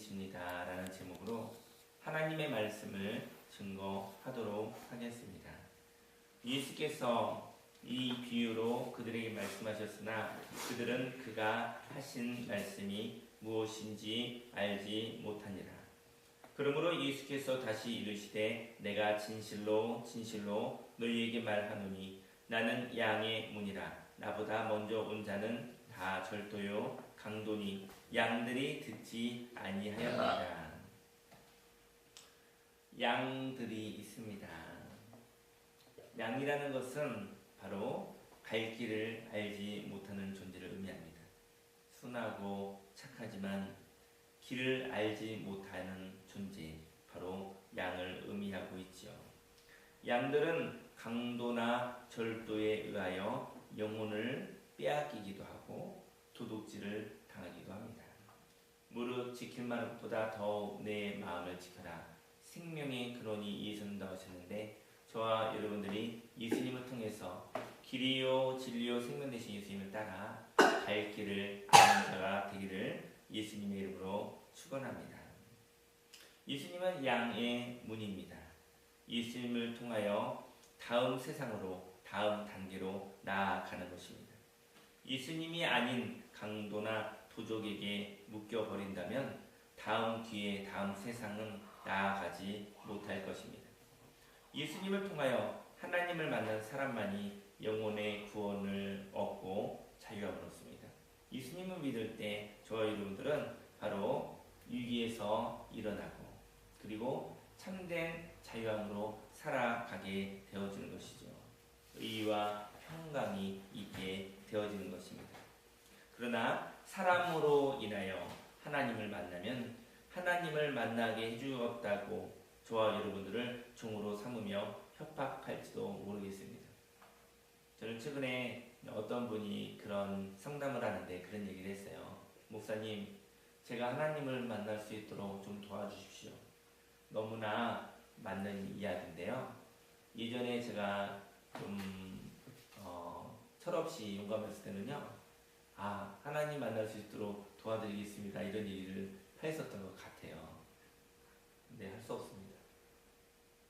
분이십니다 라는 제목으로 하나님의 말씀을 증거하도록 하겠습니다. 예수께서 이 비유로 그들에게 말씀하셨으나 그들은 그가 하신 말씀이 무엇인지 알지 못하니라. 그러므로 예수께서 다시 이르시되 내가 진실로 진실로 너희에게 말하노니 나는 양의 문이라. 나보다 먼저 온 자는 다 절도요 강도니 양들이 듣지 아니하였느니라. 양들이 있습니다. 양이라는 것은 바로 갈 길을 알지 못하는 존재를 의미합니다. 순하고 착하지만 길을 알지 못하는 존재, 바로 양을 의미하고 있지요. 양들은 강도나 절도에 의하여 영혼을 빼앗기기도 하고 도둑질을 당하기도 합니다. 무릇 지킬 만보다 더욱 내 마음을 지켜라. 생명의 근원이 예수님이다 하셨는데 저와 여러분들이 예수님을 통해서 길이요 진리요 생명 되신 예수님을 따라 갈 길을 아는 자가 되기를 예수님의 이름으로 축원합니다. 예수님은 양의 문입니다. 예수님을 통하여 다음 세상으로 다음 단계로 나아가는 것입니다. 예수님이 아닌 강도나 도적에게 묶여버린다면 다음 기회, 다음 세상은 나아가지 못할 것입니다. 예수님을 통하여 하나님을 만난 사람만이 영혼의 구원을 얻고 자유함을 얻습니다. 예수님을 믿을 때 저와 여러분들은 바로 위기에서 일어나고 그리고 참된 자유함으로 살아가게 되어지는 것이죠. 의와 평강이 있게 되어지는 것입니다. 그러나 사람으로 인하여 하나님을 만나면 하나님을 만나게 해주었다고 저와 여러분들을 종으로 삼으며 협박할지도 모르겠습니다. 저는 최근에 어떤 분이 그런 상담을 하는데 그런 얘기를 했어요. 목사님, 제가 하나님을 만날 수 있도록 좀 도와주십시오. 너무나 맞는 이야기인데요. 예전에 제가 좀 철없이 용감했을 때는요. 하나님 만날 수 있도록 도와드리겠습니다. 이런 얘기를 했었던 것 같아요. 근데 할 수 없습니다.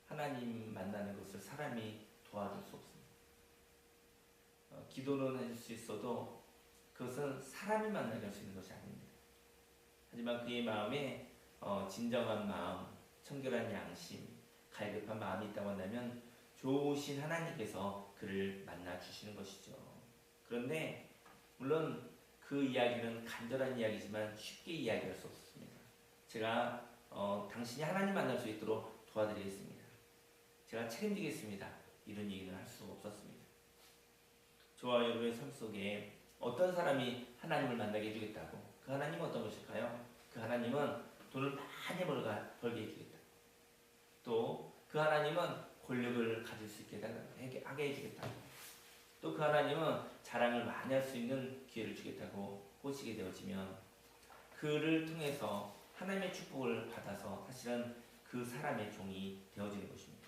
하나님 만나는 것을 사람이 도와줄 수 없습니다. 기도는 할 수 있어도 그것은 사람이 만나게 할 수 있는 것이 아닙니다. 하지만 그의 마음에 진정한 마음, 청결한 양심, 갈급한 마음이 있다고 한다면 좋으신 하나님께서 그를 만나 주시는 것이죠. 그런데 물론 그 이야기는 간절한 이야기지만 쉽게 이야기할 수 없습니다. 제가 당신이 하나님 만날 수 있도록 도와드리겠습니다. 제가 책임지겠습니다. 이런 얘기는 할 수 없었습니다. 저와 여러분의 삶 속에 어떤 사람이 하나님을 만나게 해주겠다고? 그 하나님은 어떤 것일까요? 그 하나님은 돈을 많이 벌게 해주겠다. 또 그 하나님은 권력을 가질 수 있게 하게 해주겠다. 또 그 하나님은 자랑을 많이 할 수 있는 기회를 주겠다고 꼬시게 되어지면 그를 통해서 하나님의 축복을 받아서 사실은 그 사람의 종이 되어지는 것입니다.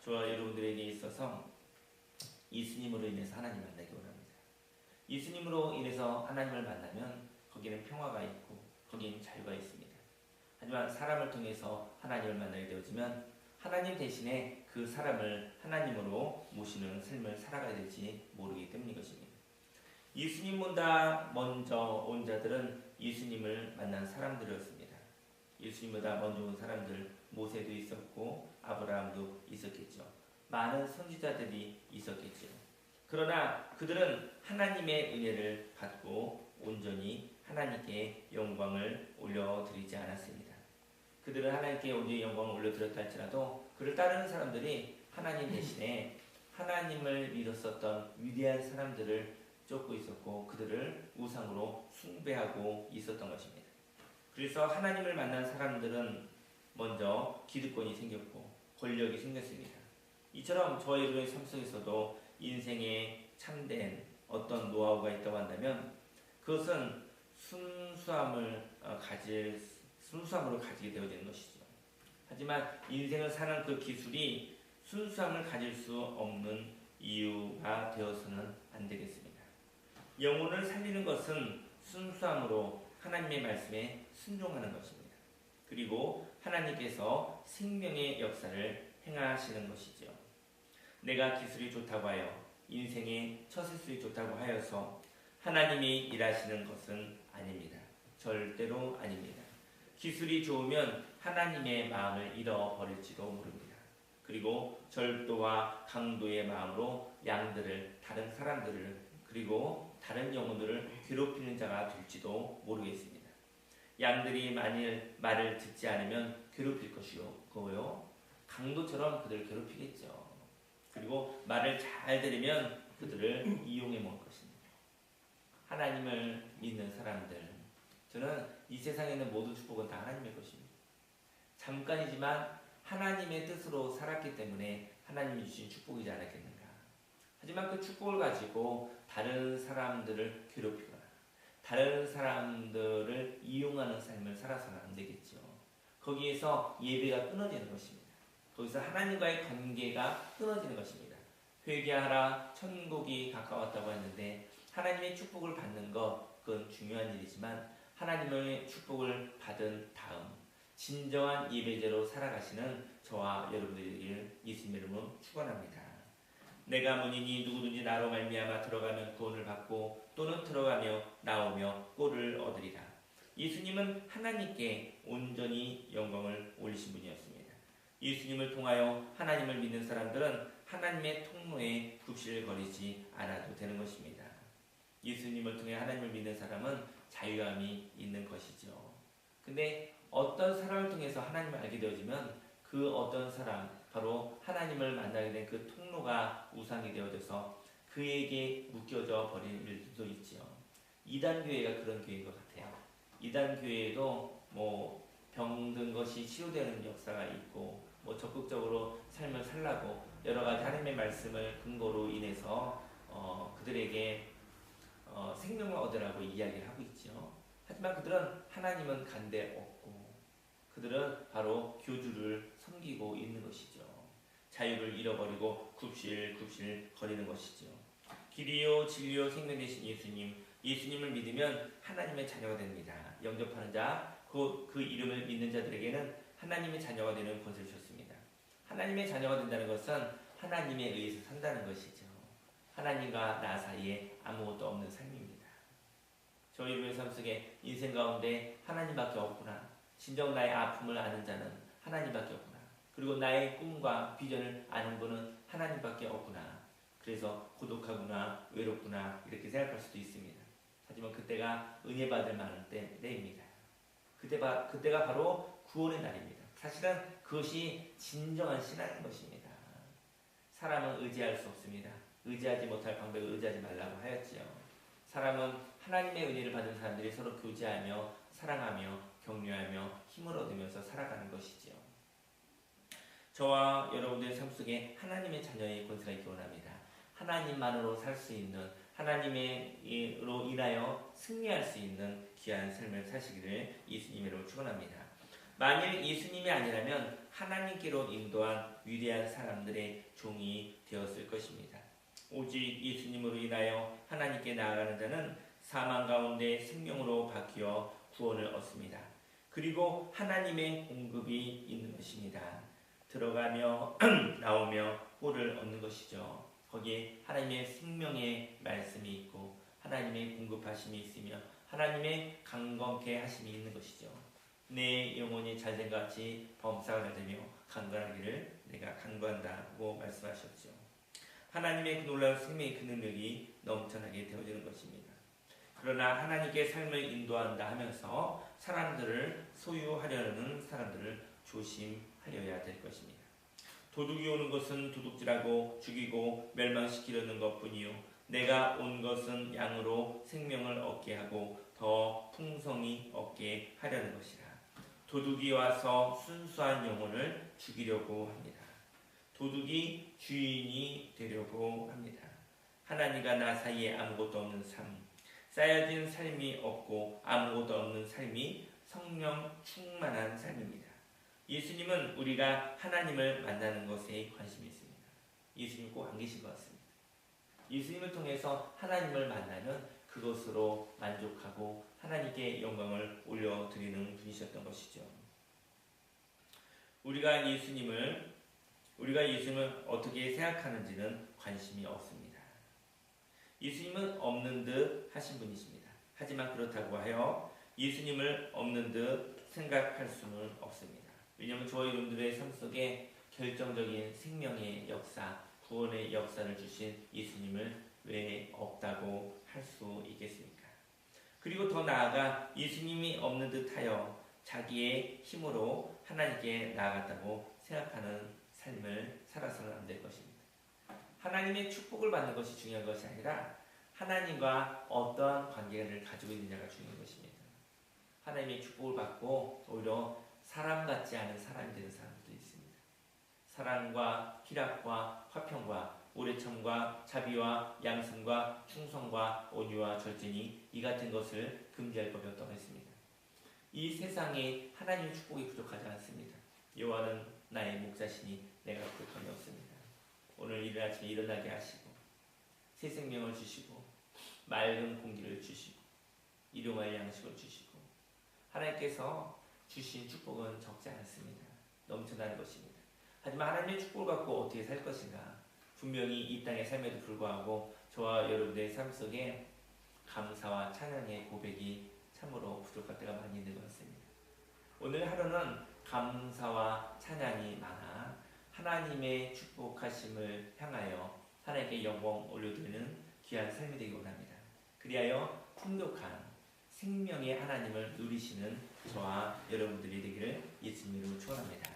저와 여러분들에게 있어서 예수님으로 인해서 하나님 만나기 원합니다. 예수님으로 인해서 하나님을 만나면 거기는 평화가 있고 거기는 자유가 있습니다. 하지만 사람을 통해서 하나님을 만나게 되어지면 하나님 대신에 그 사람을 하나님으로 모시는 삶을 살아가야 될지 모르기 때문인 것입니다. 예수님보다 먼저 온 자들은 예수님을 만난 사람들이었습니다. 예수님보다 먼저 온 사람들, 모세도 있었고 아브라함도 있었겠죠. 많은 선지자들이 있었겠죠. 그러나 그들은 하나님의 은혜를 받고 온전히 하나님께 영광을 올려드리지 않았습니다. 그들은 하나님께 온전히 영광을 올려드렸다 할지라도 그를 따르는 사람들이 하나님 대신에 하나님을 믿었었던 위대한 사람들을 쫓고 있었고 그들을 우상으로 숭배하고 있었던 것입니다. 그래서 하나님을 만난 사람들은 먼저 기득권이 생겼고 권력이 생겼습니다. 이처럼 저와 여러분의 삶 속에서도 인생에 참된 어떤 노하우가 있다고 한다면 그것은 순수함으로 가지게 되어지는 것이죠. 하지만 인생을 사는 그 기술이 순수함을 가질 수 없는 이유가 되어서는 안 되겠습니다. 영혼을 살리는 것은 순수함으로 하나님의 말씀에 순종하는 것입니다. 그리고 하나님께서 생명의 역사를 행하시는 것이죠. 내가 기술이 좋다고 하여 인생의 처세술이 좋다고 하여서 하나님이 일하시는 것은 아닙니다. 절대로 아닙니다. 기술이 좋으면 하나님의 마음을 잃어버릴지도 모릅니다. 그리고 절도와 강도의 마음으로 양들을, 다른 사람들을, 그리고 다른 영혼들을 괴롭히는 자가 될지도 모르겠습니다. 양들이 만일 말을 듣지 않으면 괴롭힐 것이고요. 강도처럼 그들을 괴롭히겠죠. 그리고 말을 잘 들으면 그들을 이용해 먹을 것입니다. 하나님을 믿는 사람들, 저는 이 세상에 있는 모든 축복은 다 하나님의 것입니다. 잠깐이지만 하나님의 뜻으로 살았기 때문에 하나님이 주신 축복이지 않았겠는가. 하지만 그 축복을 가지고 다른 사람들을 괴롭히거나 다른 사람들을 이용하는 삶을 살아서는 안 되겠죠. 거기에서 예배가 끊어지는 것입니다. 거기서 하나님과의 관계가 끊어지는 것입니다. 회개하라, 천국이 가까웠다고 했는데 하나님의 축복을 받는 것, 그건 중요한 일이지만 하나님의 축복을 받은 다음 진정한 예배자로 살아가시는 저와 여러분들에게 예수님의 이름으로 축원합니다. 내가 문이니 누구든지 나로 말미암아 들어가면 구원을 받고 또는 들어가며 나오며 꼴을 얻으리라. 예수님은 하나님께 온전히 영광을 올리신 분이었습니다. 예수님을 통하여 하나님을 믿는 사람들은 하나님의 통로에 굽실거리지 않아도 되는 것입니다. 예수님을 통해 하나님을 믿는 사람은 자유함이 있는 것이죠. 근데 어떤 사람을 통해서 하나님을 알게 되어지면 그 어떤 사람, 바로 하나님을 만나게 된 그 통로가 우상이 되어져서 그에게 묶여져 버리는 일도 있지요. 이단교회가 그런 교회인 것 같아요. 이단교회에도 병든 것이 치유되는 역사가 있고 적극적으로 삶을 살라고 여러 가지 하나님의 말씀을 근거로 인해서 그들에게 생명을 얻으라고 이야기를 하고 있죠. 하지만 그들은 하나님은 간데 없고 그들은 바로 교주를 섬기고 있는 것이죠. 자유를 잃어버리고 굽실굽실 거리는 것이죠. 길이요 진리요 생명 되신 예수님을 믿으면 하나님의 자녀가 됩니다. 영접하는 자, 그 이름을 믿는 자들에게는 하나님의 자녀가 되는 권세를 주셨습니다. 하나님의 자녀가 된다는 것은 하나님에 의해서 산다는 것이죠. 하나님과 나 사이에 아무것도 없는 삶입니다. 저희의 삶 속에 인생 가운데 하나님밖에 없구나. 진정 나의 아픔을 아는 자는 하나님밖에 없구나. 그리고 나의 꿈과 비전을 아는 분은 하나님밖에 없구나. 그래서 고독하구나, 외롭구나 이렇게 생각할 수도 있습니다. 하지만 그때가 은혜 받을 만한 때입니다. 그때가 바로 구원의 날입니다. 사실은 그것이 진정한 신앙인 것입니다. 사람은 의지할 수 없습니다. 의지하지 못할 방법을 의지하지 말라고 하였지요. 사람은 하나님의 은혜를 받은 사람들이 서로 교제하며 사랑하며 격려하며 힘을 얻으면서 살아가는 것이지요. 저와 여러분들의 삶 속에 하나님의 자녀의 권세가 있기 원합니다. 하나님만으로 살 수 있는, 하나님으로 인하여 승리할 수 있는 귀한 삶을 사시기를 예수님으로 축원합니다. 만일 예수님이 아니라면 하나님께로 인도한 위대한 사람들의 종이 되었을 것입니다. 오직 예수님으로 인하여 하나님께 나아가는 자는 사망 가운데 생명으로 바뀌어 구원을 얻습니다. 그리고 하나님의 공급이 있는 것입니다. 들어가며 나오며 꼴을 얻는 것이죠. 거기에 하나님의 생명의 말씀이 있고 하나님의 공급하심이 있으며 하나님의 강건케 하심이 있는 것이죠. 내 영혼이 잘된 것 같이 범사가 잘되며 강건하기를 내가 강구한다고 말씀하셨죠. 하나님의 그 놀라운 생명의 그 능력이 넘쳐나게 되어지는 것입니다. 그러나 하나님께 삶을 인도한다 하면서 사람들을 소유하려는 사람들을 조심하려야 될 것입니다. 도둑이 오는 것은 도둑질하고 죽이고 멸망시키려는 것뿐이요 내가 온 것은 양으로 생명을 얻게 하고 더 풍성히 얻게 하려는 것이라. 도둑이 와서 순수한 영혼을 죽이려고 합니다. 도둑이 주인이 되려고 합니다. 하나님과 나 사이에 아무것도 없는 삶, 쌓여진 삶이 없고 아무것도 없는 삶이 성령 충만한 삶입니다. 예수님은 우리가 하나님을 만나는 것에 관심이 있습니다. 예수님 꼭 안 계신 것 같습니다. 예수님을 통해서 하나님을 만나면 그것으로 만족하고 하나님께 영광을 올려드리는 분이셨던 것이죠. 우리가 예수님을 어떻게 생각하는지는 관심이 없습니다. 예수님은 없는 듯 하신 분이십니다. 하지만 그렇다고 하여 예수님을 없는 듯 생각할 수는 없습니다. 왜냐하면 저와 여러분들의 삶 속에 결정적인 생명의 역사, 구원의 역사를 주신 예수님을 왜 없다고 할 수 있겠습니까? 그리고 더 나아가 예수님이 없는 듯하여 자기의 힘으로 하나님께 나아갔다고 생각하는 삶을 살아서는 안 될 것입니다. 하나님의 축복을 받는 것이 중요한 것이 아니라 하나님과 어떠한 관계를 가지고 있느냐가 중요한 것입니다. 하나님의 축복을 받고 오히려 사람 같지 않은 사람이 되는 사람들도 있습니다. 사랑과 희락과 화평과 오래참과 자비와 양심과 충성과 온유와 절제니 이 같은 것을 금지할 법이 없다고 했습니다. 이 세상에 하나님의 축복이 부족하지 않습니다. 여호와는 나의 목자시니 내가 부족함이 없습니다. 오늘 이른 아침에 일어나게 하시고 새 생명을 주시고 맑은 공기를 주시고 일용할 양식을 주시고 하나님께서 주신 축복은 적지 않습니다. 넘쳐나는 것입니다. 하지만 하나님의 축복을 갖고 어떻게 살 것인가? 분명히 이 땅의 삶에도 불구하고 저와 여러분의 삶 속에 감사와 찬양의 고백이 참으로 부족할 때가 많이 있는 것 같습니다. 오늘 하루는 감사와 찬양이 많아 하나님의 축복하심을 향하여 하나님께 영광 올려드리는 귀한 삶이 되기 원합니다. 그리하여 풍족한 생명의 하나님을 누리시는 저와 여러분들이 되기를 예수님으로 축원합니다.